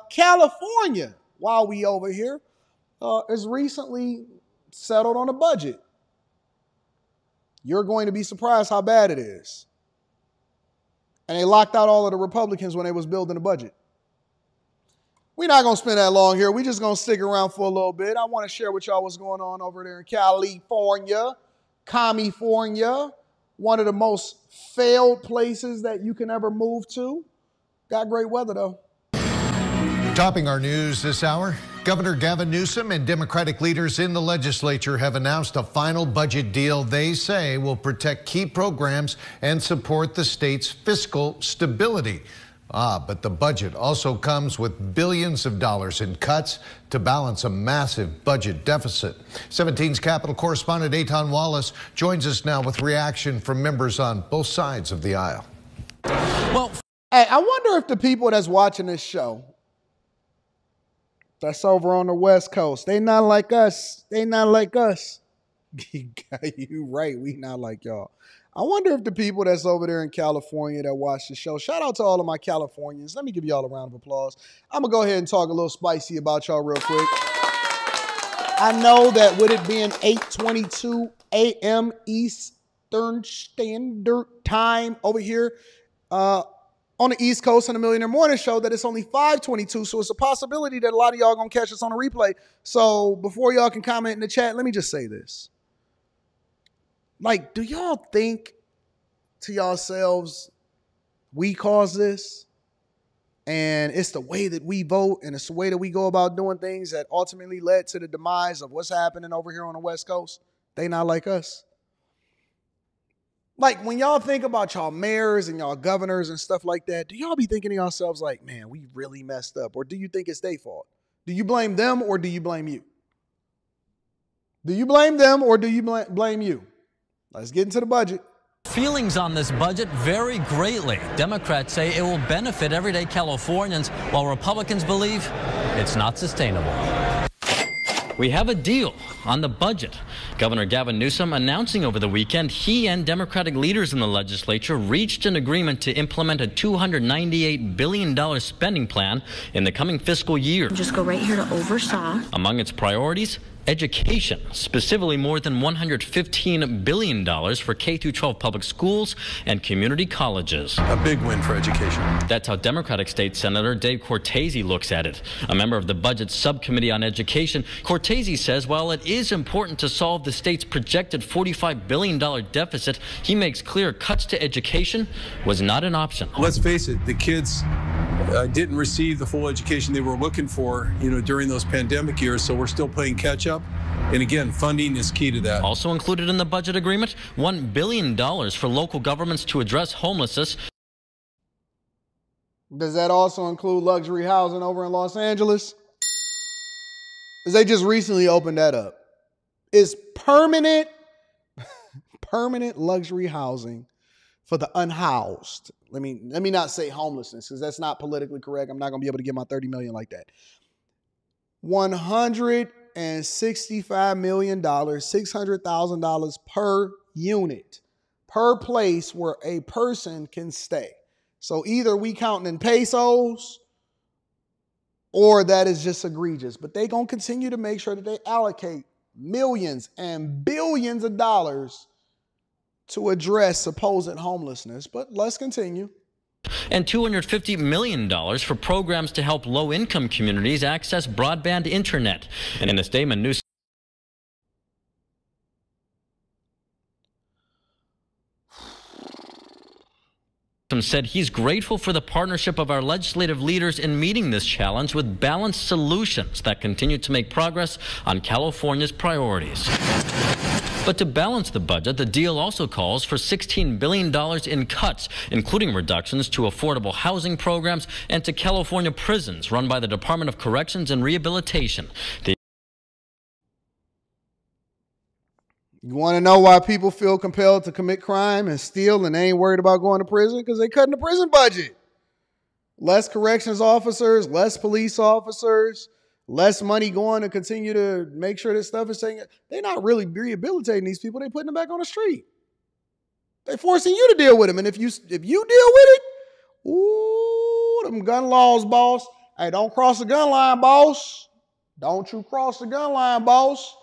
California, while we over here, is recently settled on a budget. You're going to be surprised how bad it is. And they locked out all of the Republicans when they was building the budget. We're not going to spend that long here. We're just going to stick around for a little bit. I want to share with y'all what's going on over there in California. California, one of the most failed places that you can ever move to. Got great weather, though. Topping our news this hour, Governor Gavin Newsom and Democratic leaders in the legislature have announced a final budget deal they say will protect key programs and support the state's fiscal stability. But the budget also comes with billions of dollars in cuts to balance a massive budget deficit. 17's Capitol correspondent Anton Daniels joins us now with reaction from members on both sides of the aisle. Well, hey, I wonder if the people that's watching this show, that's over on the West Coast, they not like us. They not like us. You right, we not like y'all. I wonder if the people that's over there in California that watch the show, shout out to all of my Californians. Let me give y'all a round of applause. I'm going to go ahead and talk a little spicy about y'all real quick. I know that with it being 8:22 a.m. Eastern Standard Time over here on the East Coast on the Millionaire Morning Show, that it's only 5:22, so it's a possibility that a lot of y'all going to catch us on a replay. So before y'all can comment in the chat, let me just say this. Like, do y'all think to yourselves, we caused this? And it's the way that we vote and it's the way that we go about doing things that ultimately led to the demise of what's happening over here on the West Coast? They not like us. Like, when y'all think about y'all mayors and y'all governors and stuff like that, do y'all be thinking to yourselves like, man, we really messed up? Or do you think it's their fault? Do you blame them or do you blame you? Do you blame them or do you blame you? Let's get into the budget. Feelings on this budget vary greatly. Democrats say it will benefit everyday Californians, while Republicans believe it's not sustainable. We have a deal on the budget. Governor Gavin Newsom announcing over the weekend he and Democratic leaders in the legislature reached an agreement to implement a $298 billion spending plan in the coming fiscal year. Just go right here to oversaw. Among its priorities, education, specifically more than $115 billion for K-12 public schools and community colleges. A big win for education. That's how Democratic State Senator Dave Cortese looks at it. A member of the Budget Subcommittee on Education, Cortese says while it is important to solve the state's projected $45 billion deficit, he makes clear cuts to education was not an option. Let's face it, the kids didn't receive the full education they were looking for, during those pandemic years, so we're still playing catch up. And again, funding is key to that. Also included in the budget agreement, $1 billion for local governments to address homelessness. Does that also include luxury housing over in Los Angeles? Because they just recently opened that up. It's permanent luxury housing for the unhoused. Let me not say homelessness, because that's not politically correct. I'm not going to be able to get my $30 million like that. $165 million, $600,000 per unit, per place where a person can stay. So either we counting in pesos or that is just egregious. But they're going to continue to make sure that they allocate millions and billions of dollars to address supposed homelessness. But let's continue. And $250 million for programs to help low-income communities access broadband internet. And in a statement, Newsom said he's grateful for the partnership of our legislative leaders in meeting this challenge with balanced solutions that continue to make progress on California's priorities. But to balance the budget, the deal also calls for $16 billion in cuts, including reductions to affordable housing programs and to California prisons run by the Department of Corrections and Rehabilitation. You want to know why people feel compelled to commit crime and steal and they ain't worried about going to prison? Because they're cutting the prison budget. Less corrections officers, less police officers, less money going to continue to make sure this stuff is taken. They're not really rehabilitating these people. They're putting them back on the street. They're forcing you to deal with them. And if you deal with it, ooh, them gun laws, boss, Hey, don't cross the gun line, boss. Don't you cross the gun line, boss.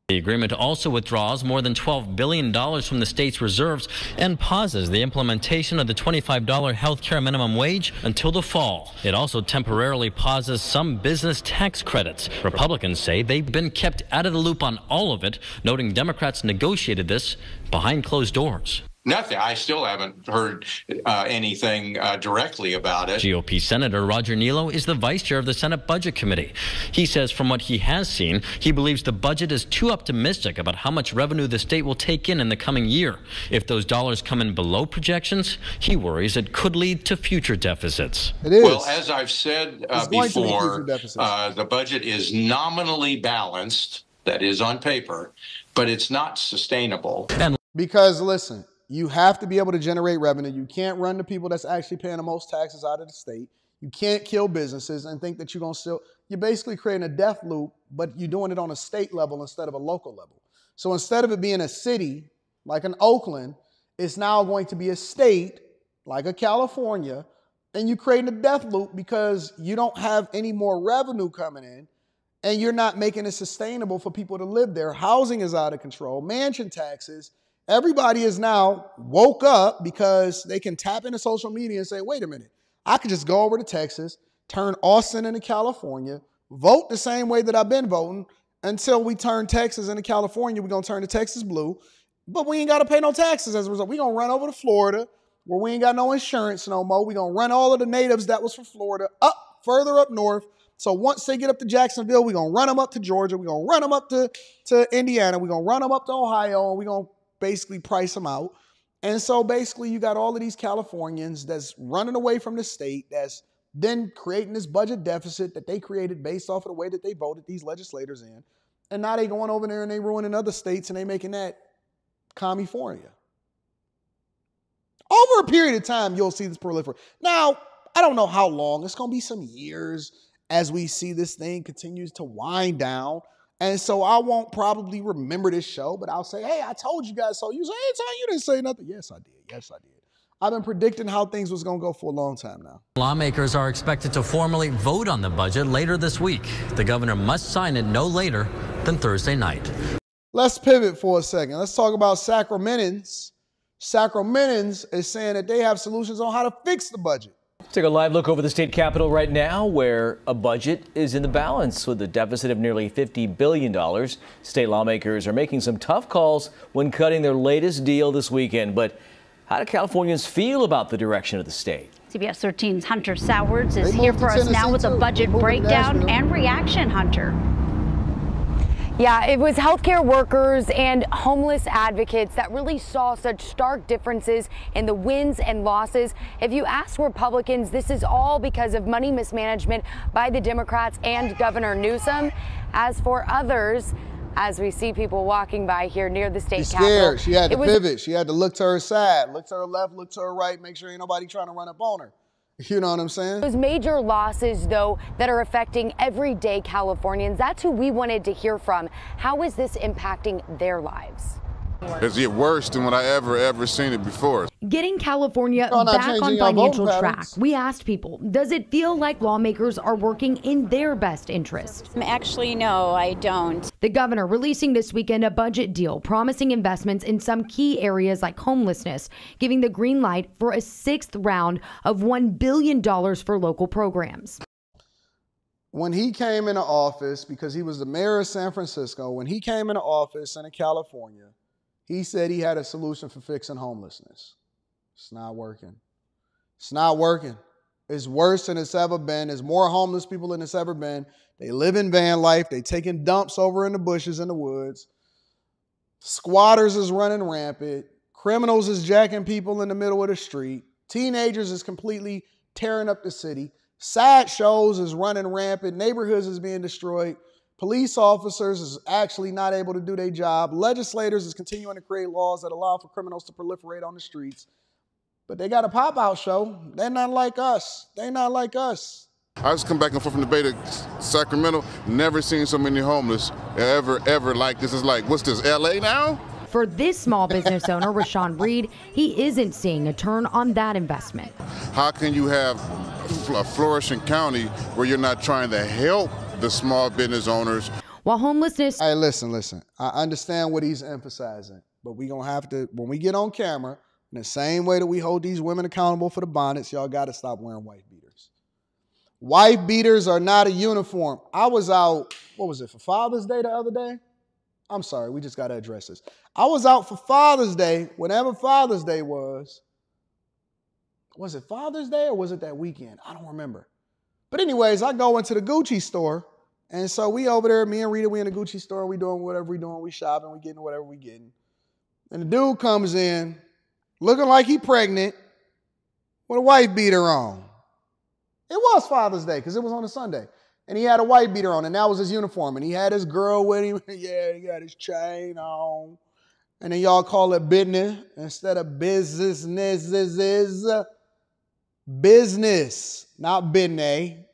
The agreement also withdraws more than $12 billion from the state's reserves and pauses the implementation of the $25 health care minimum wage until the fall. It also temporarily pauses some business tax credits. Republicans say they've been kept out of the loop on all of it, noting Democrats negotiated this behind closed doors. Nothing. I still haven't heard anything directly about it. GOP Senator Roger Nilo is the vice chair of the Senate Budget Committee. He says from what he has seen, he believes the budget is too optimistic about how much revenue the state will take in the coming year. If those dollars come in below projections, he worries it could lead to future deficits. It is. Well, as I've said before, the budget is nominally balanced, that is on paper, but it's not sustainable. Because listen, you have to be able to generate revenue. You can't run the people that's actually paying the most taxes out of the state. You can't kill businesses and think that you're going to still, you're basically creating a death loop, but you're doing it on a state level instead of a local level. So instead of it being a city like an Oakland, it's now going to be a state like a California, and you're creating a death loop because you don't have any more revenue coming in and you're not making it sustainable for people to live there. Housing is out of control, mansion taxes. Everybody is now woke up because they can tap into social media and say, wait a minute, I could just go over to Texas, turn Austin into California, vote the same way that I've been voting until we turn Texas into California. We're going to turn to Texas blue, but we ain't got to pay no taxes as a result. We're going to run over to Florida where we ain't got no insurance no more. We're going to run all of the natives that was from Florida up, further up north. So once they get up to Jacksonville, we're going to run them up to Georgia. We're going to run them up to Indiana. We're going to run them up to Ohio, and we're going to basically price them out. And so basically you got all of these Californians that's running away from the state, that's then creating this budget deficit that they created based off of the way that they voted these legislators in. And now they going over there and they ruining other states and they making that California. Over a period of time, you'll see this proliferate. Now, I don't know how long. It's going to be some years as we see this thing continues to wind down. And so I won't probably remember this show, but I'll say, hey, I told you guys so. You say, hey, Tom, you didn't say nothing. Yes, I did. Yes, I did. I've been predicting how things was going to go for a long time now. Lawmakers are expected to formally vote on the budget later this week. The governor must sign it no later than Thursday night. Let's pivot for a second. Let's talk about Sacramentans. Sacramentans is saying that they have solutions on how to fix the budget. Take a live look over the state capitol right now, where a budget is in the balance with a deficit of nearly $50 billion. State lawmakers are making some tough calls when cutting their latest deal this weekend. But how do Californians feel about the direction of the state? CBS 13's Hunter Sowards is here for us now with a budget breakdown and reaction. Hunter. Yeah, it was healthcare workers and homeless advocates that really saw such stark differences in the wins and losses. If you ask Republicans, this is all because of money mismanagement by the Democrats and Governor Newsom. As for others, as we see people walking by here near the state capitol. She had to pivot. She had to look to her side, look to her left, look to her right, make sure ain't nobody trying to run up on her. You know what I'm saying? Those major losses, though, that are affecting everyday Californians, that's who we wanted to hear from. How is this impacting their lives? It's get worse than what I ever seen it before. Getting California back on financial track. We asked people, does it feel like lawmakers are working in their best interest? Actually, no, I don't. The governor releasing this weekend a budget deal promising investments in some key areas like homelessness, giving the green light for a sixth round of $1 billion for local programs. When he came into office, because he was the mayor of San Francisco, when he came into office in California, he said he had a solution for fixing homelessness. It's not working. It's not working. It's worse than it's ever been. There's more homeless people than it's ever been. They live in van life. They taking dumps over in the bushes in the woods. Squatters is running rampant. Criminals is jacking people in the middle of the street. Teenagers is completely tearing up the city. Sideshows is running rampant. Neighborhoods is being destroyed. Police officers is actually not able to do their job. Legislators is continuing to create laws that allow for criminals to proliferate on the streets. But they got a pop-out show. They're not like us. They're not like us. I just come back and forth from the Bay to Sacramento. Never seen so many homeless ever like this. It's like, what's this, LA now? For this small business owner, Rashawn Reed, he isn't seeing a turn on that investment. How can you have a flourishing county where you're not trying to help the small business owners? While homelessness... Hey, listen. I understand what he's emphasizing, but we're going to have to, when we get on camera, in the same way that we hold these women accountable for the bonnets, y'all got to stop wearing wife beaters. Wife beaters are not a uniform. I was out, what was it, for Father's Day the other day? I'm sorry, we just got to address this. I was out for Father's Day, whenever Father's Day was. Was it Father's Day or was it that weekend? I don't remember. But anyways, I go into the Gucci store. And so we over there, me and Rita, we in the Gucci store. We doing whatever we doing. We shopping. We getting whatever we getting. And the dude comes in looking like he pregnant with a wife beater on. It was Father's Day because it was on a Sunday. And he had a wife beater on, and that was his uniform. And he had his girl with him. Yeah, he got his chain on. And then y'all call it business instead of business. Business, not bene.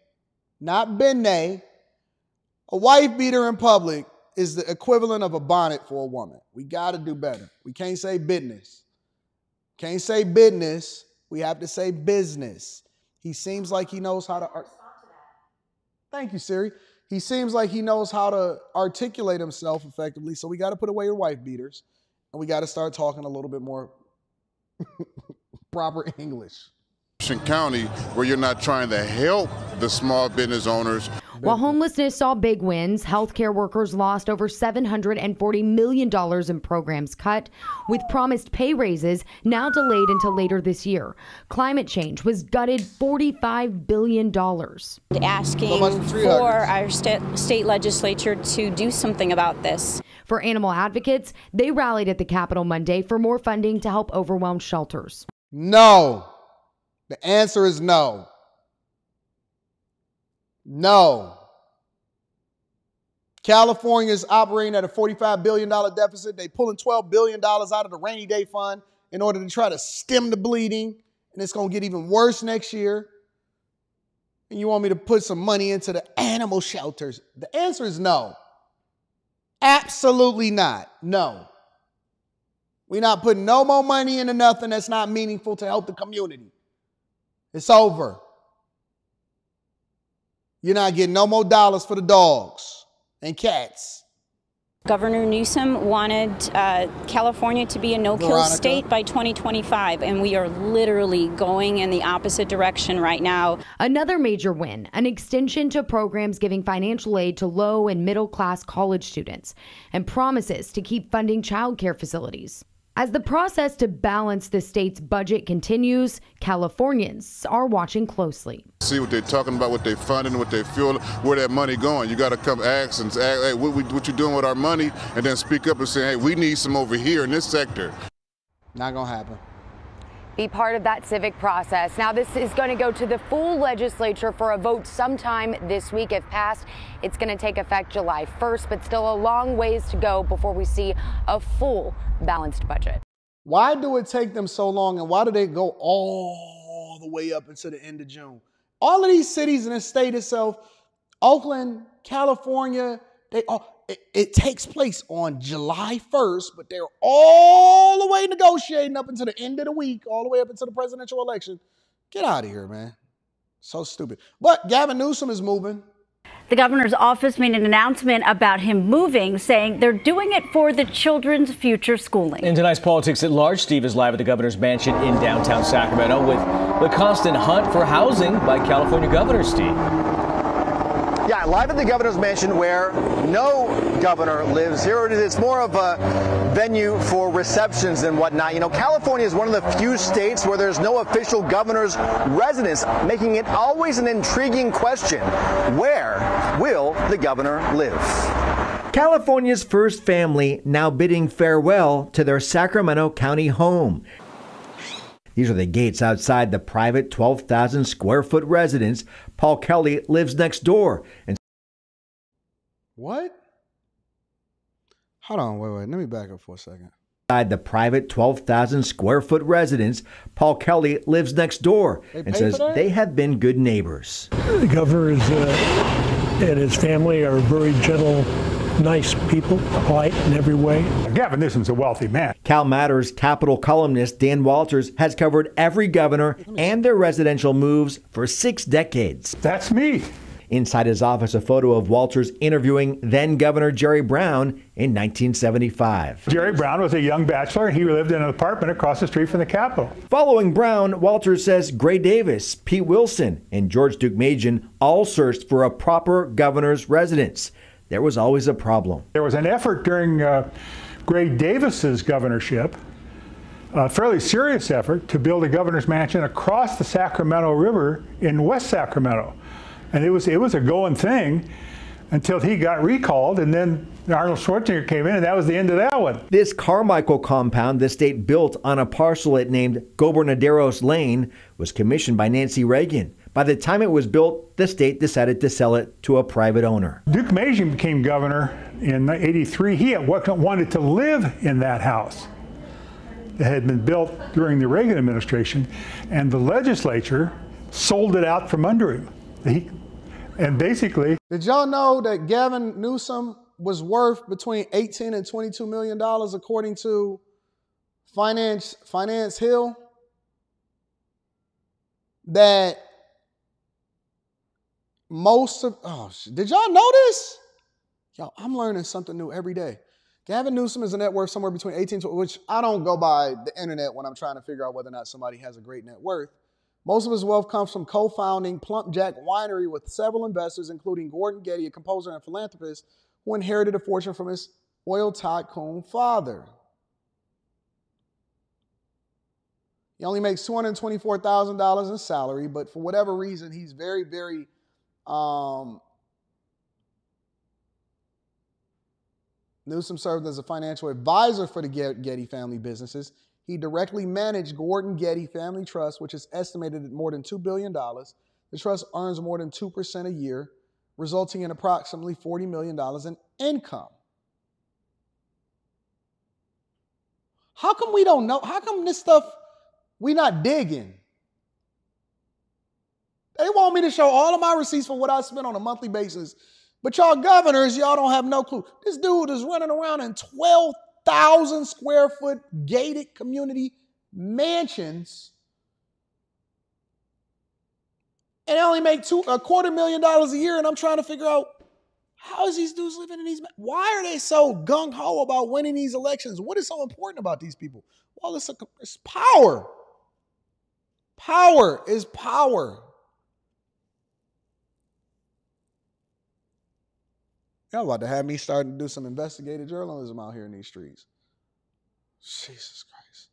Not bene. A wife beater in public is the equivalent of a bonnet for a woman. We got to do better. We can't say business. Can't say business. We have to say business. He seems like he knows how to... Thank you, Siri. He seems like he knows how to articulate himself effectively, so we got to put away your wife beaters, and we got to start talking a little bit more proper English. County where you're not trying to help the small business owners. While homelessness saw big wins, healthcare workers lost over $740 million in programs cut, with promised pay raises now delayed until later this year. Climate change was gutted $45 billion. Asking for our state legislature to do something about this. For animal advocates, they rallied at the Capitol Monday for more funding to help overwhelmed shelters. No. The answer is no. No. California is operating at a $45 billion deficit. They're pulling $12 billion out of the rainy day fund in order to try to stem the bleeding. And it's going to get even worse next year. And you want me to put some money into the animal shelters? The answer is no. Absolutely not. No. We're not putting no more money into nothing that's not meaningful to help the community. It's over. You're not getting no more dollars for the dogs and cats. Governor Newsom wanted California to be a no-kill state by 2025, and we are literally going in the opposite direction right now. Another major win, an extension to programs giving financial aid to low and middle-class college students, and promises to keep funding childcare facilities. As the process to balance the state's budget continues, Californians are watching closely. See what they're talking about, what they're funding, what they feel, where that money going. You got to come ask and say, hey, what you doing with our money? And then speak up and say, hey, we need some over here in this sector. Not going to happen. Be part of that civic process. Now, this is going to go to the full legislature for a vote sometime this week. If passed, it's going to take effect July 1st, but still a long ways to go before we see a full balanced budget. Why do it take them so long, and why do they go all the way up until the end of June? All of these cities in the state itself, Oakland, California, it takes place on July 1st, but they're all the way negotiating up until the end of the week, all the way up until the presidential election. Get out of here, man. So stupid. But Gavin Newsom is moving. The governor's office made an announcement about him moving, saying they're doing it for the children's future schooling. In tonight's Politics at Large, Steve is live at the governor's mansion in downtown Sacramento with the constant hunt for housing by California Governor Steve. Yeah, live at the governor's mansion where no governor lives. Here it is. It's more of a venue for receptions and whatnot. You know, California is one of the few states where there's no official governor's residence, making it always an intriguing question. Where will the governor live? California's first family now bidding farewell to their Sacramento County home. These are the gates outside the private 12,000 square foot residence. Paul Kelly lives next door. And what? Hold on, wait. Let me back up for a second. Inside the private 12,000 square foot residence, Paul Kelly lives next door and says they have been good neighbors. The governor and his family are very gentle nice people, polite in every way. Gavin Newsom's a wealthy man. Cal Matters Capitol columnist Dan Walters has covered every governor and their residential moves for 6 decades. That's me. Inside his office, a photo of Walters interviewing then Governor Jerry Brown in 1975. Jerry Brown was a young bachelor, and he lived in an apartment across the street from the Capitol. Following Brown, Walters says Gray Davis, Pete Wilson, and George Deukmejian all searched for a proper governor's residence. There was always a problem. There was an effort during Gray Davis's governorship, a fairly serious effort, to build a governor's mansion across the Sacramento River in West Sacramento. And it was a going thing until he got recalled, and then Arnold Schwarzenegger came in, and that was the end of that one. This Carmichael compound the state built on a parcel it named Gobernaderos Lane was commissioned by Nancy Reagan. By the time it was built, the state decided to sell it to a private owner. Deukmejian became governor in '83. He wanted to live in that house that had been built during the Reagan administration, and the legislature sold it out from under him. And basically, did y'all know that Gavin Newsom was worth between $18 and $22 million according to Finance Hill? That most of, did y'all know this? Y'all, I'm learning something new every day. Gavin Newsom is a net worth somewhere between 18 to, which I don't go by the internet when I'm trying to figure out whether or not somebody has a great net worth. Most of his wealth comes from co-founding Plump Jack Winery with several investors, including Gordon Getty, a composer and philanthropist who inherited a fortune from his oil tycoon father. He only makes $224,000 in salary, but for whatever reason, he's very, very Newsom served as a financial advisor for the Getty family businesses. He directly managed Gordon Getty Family Trust, which is estimated at more than $2 billion. The trust earns more than 2% a year, resulting in approximately $40 million in income. How come we don't know? How come this stuff we not digging? They want me to show all of my receipts for what I spend on a monthly basis, but y'all governors, y'all don't have no clue. This dude is running around in 12,000 square foot gated community mansions and only make $250,000 a year. And I'm trying to figure out, how is these dudes living in these? Why are they so gung-ho about winning these elections? What is so important about these people? Well, it's power. Power is power. Y'all about to have me starting to do some investigative journalism out here in these streets. Jesus Christ.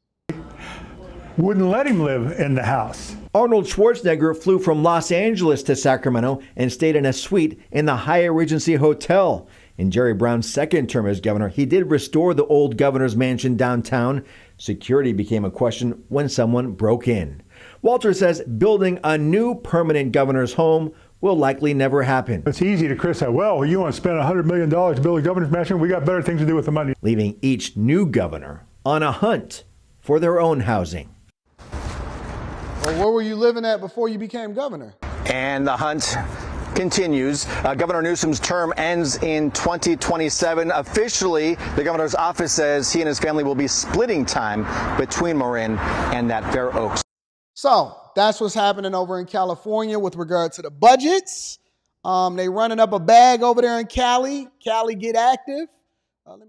Wouldn't let him live in the house. Arnold Schwarzenegger flew from Los Angeles to Sacramento and stayed in a suite in the Hyatt Regency Hotel. In Jerry Brown's second term as governor, he did restore the old governor's mansion downtown. Security became a question when someone broke in. Walter says building a new permanent governor's home will likely never happen. It's easy to criticize. Well, you want to spend $100 million to build a governor's mansion? We got better things to do with the money. Leaving each new governor on a hunt for their own housing. Well, where were you living at before you became governor? And the hunt continues. Governor Newsom's term ends in 2027. Officially, the governor's office says he and his family will be splitting time between Marin and that Fair Oaks. So that's what's happening over in California with regard to the budgets. They running up a bag over there in Cali. Cali, get active. Let me